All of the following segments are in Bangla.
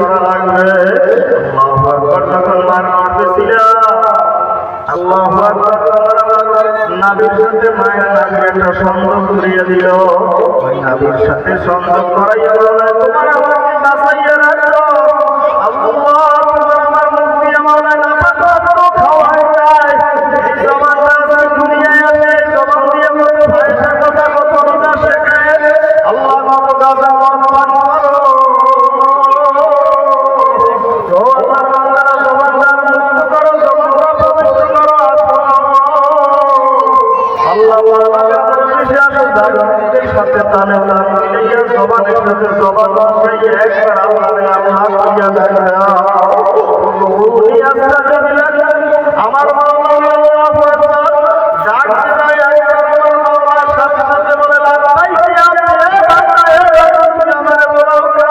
করা লাগবে। আল্লাহু আকবার। যখন মার মারতেছিলাম, আল্লাহু আকবার, নাবির সাথে মায়ের নাবির একটা সংযোগ করিয়ে দিল। ওই নাবির সাথে সংযোগ করাইয়া বলল, তোমার আমাকে বাঁচাইয়া রাখো আল্লাহ, তোমার আমার মুখ দিয়ে মাওলানা নাপাক খাওয়াই যায়। এই জবানটা আছে দুনিয়ায় আছে, এই জবান দিয়ে কত ভাষা কথা কত কথা শেখে। আল্লাহ কত গাজা মন পান করো। ও আল্লাহর বান্দারা, জবানটা মুক্ত করো, জবানটা পবিত্র করো। আল্লাহ সাথে তালে তাল মিলিয়ে জবানের সাথে জবান বসাইয়ে একবার আল্লাহর নাম হাত দিয়া দেখা। আমার মাওলানা আল্লাহু আকবার ডাক দিলাই একবার আমার মাওলানার সাথে সাথে বলে লাগতাই কি আপনি আমার বলকা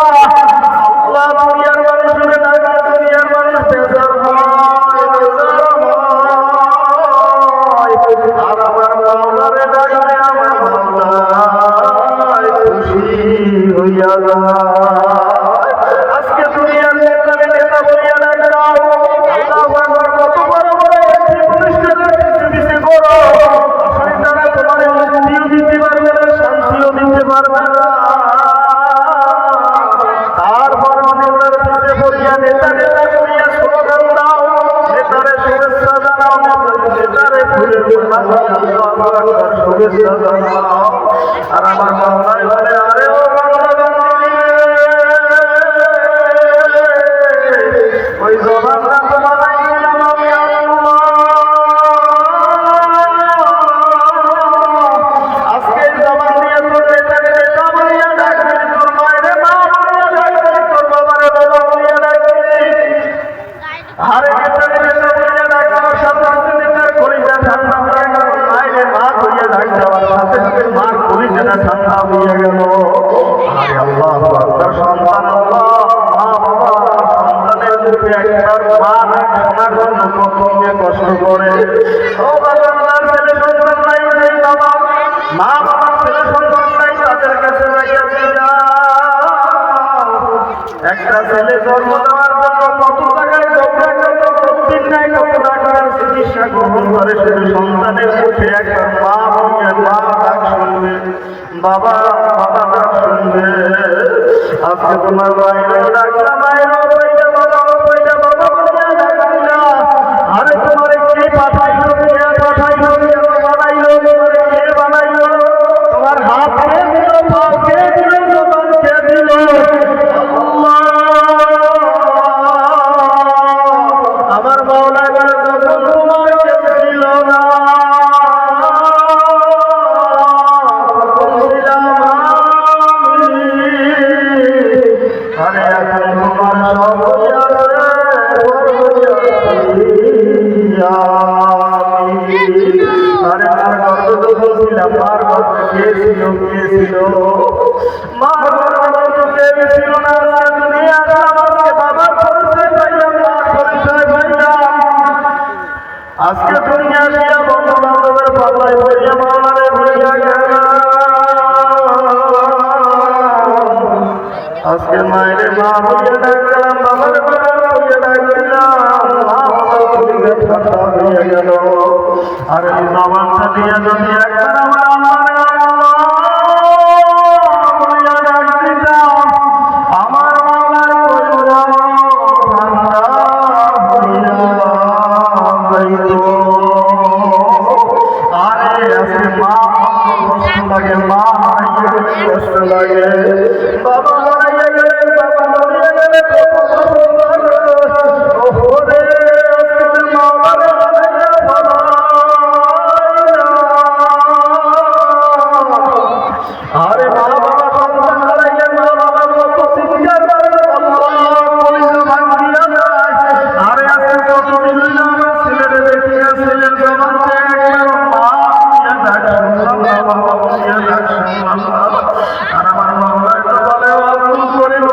আল্লাহ দুনিয়ার মানুষের ডাকে দুনিয়ার মানুষ বেজার হয়। আর আমার মাওলারে ডাকলে আমার মাওলা খুশি হইয়া যায়। আজকে দুনিয়ার নেতারে নেতা বলিয়া ডাকলাম। আল্লাহু আকবার। কত বড় বড় একটি প্রতিষ্ঠানের পিছে পিছে করো, আসলে তারা তোমার মুক্তিও দিতে পারবে না, শান্তিও দিতে পারবে না। তারপর নেতার পিছে বলিয়া নেতা নেতা করিয়া স্লোগান দাও, নেতারে শুভেচ্ছা জানাও, নেতারে ফুলের মালা শুভেচ্ছা জানাও। আর আমার মাওলাই বলে, আরে ও ওই জবানটা তো বানাইছিলাম আমি আল্লাহ। আজকে জবান দিয়ে তোর নেতাকে নেতা বলিয়া ডাকবি, তোর মায়ের মা বলিয়া ডাকবি, তোর বাবারে বাবা বলিয়া ডাকবি। আরে নেতাকে নেতা বলিয়া ডাকার সাথে সাথে নেতার কলিজা ঠান্ডা হয়ে গেল, মায়ের মা বলিয়া ডাক দেওয়ার সাথে সাথে মার কলিজাটা ঠান্ডা হয়ে গেল। আরে আল্লাহু আকবার। সন্তান আল্লাহ, মা বাবা সন্তানের মুখে একবার মা ডাক শোনার জন্য কতদিনে কষ্ট করে। ও বাবার ছেলে সন্তান নাই, নেই বাবা, মা বাবার ছেলে সন্তান নাই, তাদের কাছে যাইয়াছে যাও। একটা ছেলে জন্ম দেওয়ার জন্য কত টাকায় দৌড়া কত প্রতিদিন নেয়, কত টাকার চিকিৎসা গ্রহণ করে। সে সন্তানের মুখে একবার মা বলে মা ডাক শুনবে, বাবা বাবা ডাক শুনবে। আজকে তোমার মায়েরও ডাকলা, মায়েরও বইটা বাবা বইটা বাবা বলিয়া ডাক দিলা। আরে তোমার কে পাঠাইলো, কে পাঠাইলো, কে বানাইলো, তোমারে কে বানাইলো, তোমার হাত কে দিল, পা কে দিল, জবান কে দিল? আল্লাহ। আমার মাওলা যখন তোমার কেউ ছিল না, আরে এখন তোমার সব আরে মার গর্ব যখন ছিলাম, মার গর্ব কে ছিল, কে ছিল? মার গর্ব কে ছিল না। দুনিয়া আমাকে বাবার পরিচয় পাইলাম, মার পরিচয় পাইলাম। আজকে দুনিয়া দিয়া বন্ধু বান্ধবের পাল্লায় পড়িয়া মাওলারে ভুলিয়া গেল। আজকে মায়ের মা বলিয়া ডাকলাম, বাবার বাবা বলিয়া ডাকলাম, মা বাবার বলিয়া ঠান্ডা হয়ে গেল। আর এই জবানটা দিয়ে যদি একবার আমার বলিয়া ডাক দিতাম, আমার মাওলার কলিজা ঠান্ডা হইয়া যাইত। আরে আজকে মা কষ্ট লাগে, মা হারাইয়া গেলে কষ্ট লাগে, বাবা হারাইয়া গেলে, বাবা মরিয়া গেলে কত কষ্ট লাগে। ওরে আজকে মাওলারে হারাইয়া আরে মা বাবা সন্তান হারাইলে মা বাবা কত চিৎকার করে, কলিজা ভাঙিয়া যায়। আরে আজকে কত দিন আমার ছেলেরে দেখিয়া ছেলের জবানতে একবার মা বলিয়া ডাক শুনলাম না, বাবা বলিয়া ডাক শুনলাম না। আর আমার মাওলা তো বলে আব্দুল করিম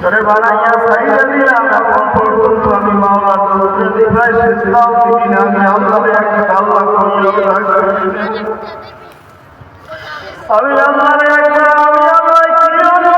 তোরে বানাইয়া সাইডে দিলাম, এখন পর্যন্ত আমি মাওলার দরবারে দিবাই শেষদাও দিবি না। আমি আল্লাহরে একটা আল্লাহ করিয়া রাখি, আমি আল্লাহরে একটা আমি আল্লাহ কি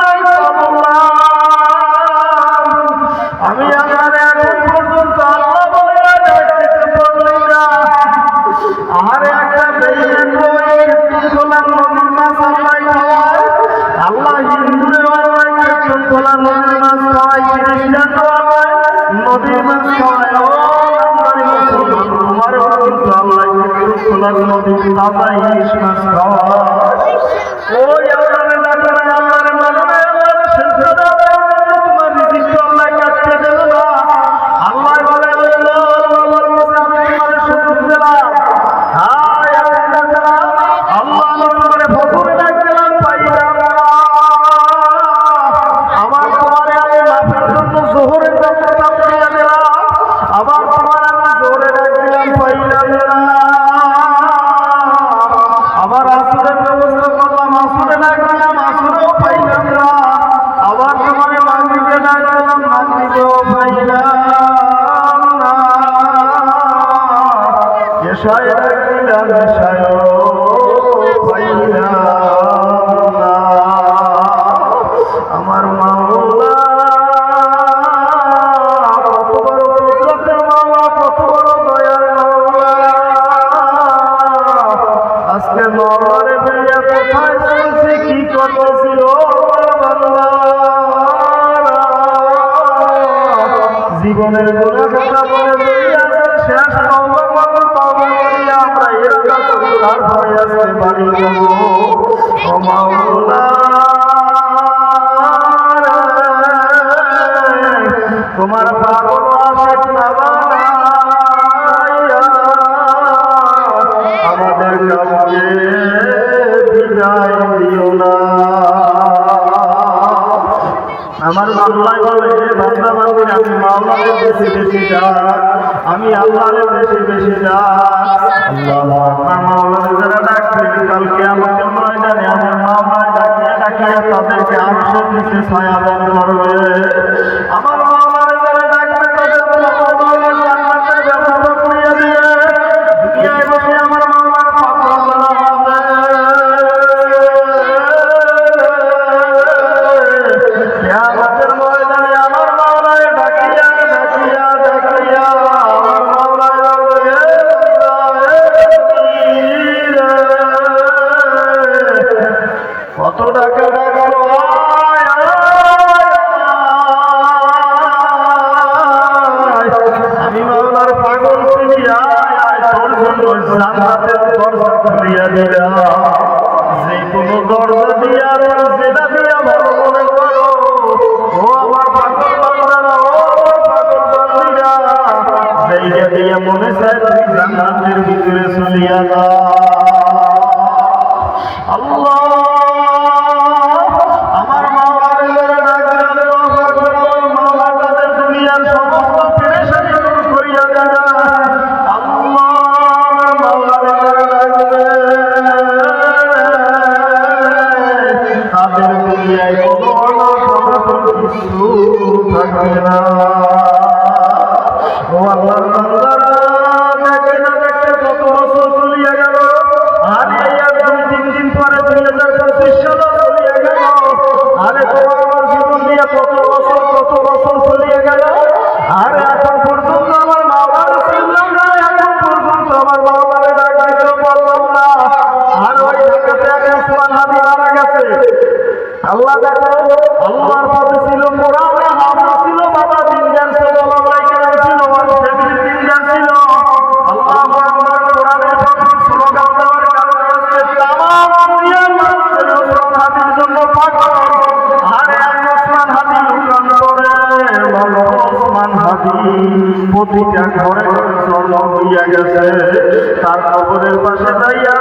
দিশায়ও পাইলাম না। আমার মাওলা কত বড় কুদরতের মাওলা, কত বড় দয়ার মাওলা। আজকে মাওলারে পেয়ে কোথায় চলছে, কি করতেছি ও বান্দা। জীবনের গুনাহ কথা বলে দুনিয়ার শেষ তওবা করিয়া আমরা এরা তার ভয়ে আজকে বাড়ি যাব। ও মাওলা তোমার পাগল আশিক না বানাইয়া আমাদের কাউকে বিদায় দিও না। আমার মাওলাই বলে বান্দা বান্দির আমি মাওলাকে বেশি বেশি ডাক, আমি আল্লাহরে বেশি বেশি ডাক। আল্লাহ আমার মাওলাকে যারা ডাকবে কালকে আমাকে ময়দানে আমার মাওলায় ডাকিয়ে ডাকিয়ে তাদেরকে আরশের নিচে ছায়া দান করবে। আমার মাওলারে যারা ডাকবে তাদের মাওলা জান্নাতের ব্যবস্থা করিয়ে দিয়ে দুনিয়ায় বসে আমার মাওলার পাগল বানাবে। কিয়ামতের ময়দানে আমার মাওলায় ডাকিয়া ডাকিয়া ডাকিয়া আমার মাওলায় বলবে কত টাকা ডাকলো আমি মাওলার পাগল চিনি তোর জন্য জান্নাতের দরজা খুলিয়া দিলাম। যে কোনো দরজা দিয়া যেটা দিয়া ভালো মনে করো ও আমার পাগল বান্দারা, ও পাগল বান্দিরা, সেইটা দিয়া মনে চায় তুমি জান্নাতের ভিতরে চলিয়া যা। আল্লাহ আমার মাওলারে যারা ডাকবে আল্লাহু আকবার, আমার মাওলা তাদের দুনিয়ার সমস্ত পেরেশানি দূর করিয়া দেন। আল্লাহ আমার মাওলারে যারা ডাকবে তাদের দুনিয়ায় কোনো অনটন কিছু থাকবে না। ও আল্লাহর বান্দারা দেখে না দেখে কত বছর চলিয়া গেল, আরে আর 2-3 দিন পরে 2025 সাল চলিয়া গেল। আরে তোমার আমার জীবন দিয়ে কত বছর চলিয়া গেল। আরে এখন পর্যন্ত আমার মাওলারে চিনলাম না, এখন পর্যন্ত আমার মাওলারে ডাক দিতে পারলাম না। আর ওই ঢাকাতে এক ওসমান হাদি মারা গেছে। আল্লাহ দেখো আল্লাহর পথে ছিল, কোরআনে হাফেজ ছিল, বাবা দিনদার ছিল, বাবাই কেরাম ছিল, আর ফ্যামিলি দিনদার ছিল। আল্লাহু আকবার কোরআনের পথে স্লোগান দেওয়ার কারণে আজকে তামাম দুনিয়ার মানুষের ওসমান হাদির জন্য পাগল। আরে এক ওসমান হাদি উঠান করে বলো ওসমান হাদি প্রতিটা ঘরে ঘরে স্মরণ হইয়া গেছে। তার কবরের পাশে দাঁড়িয়ে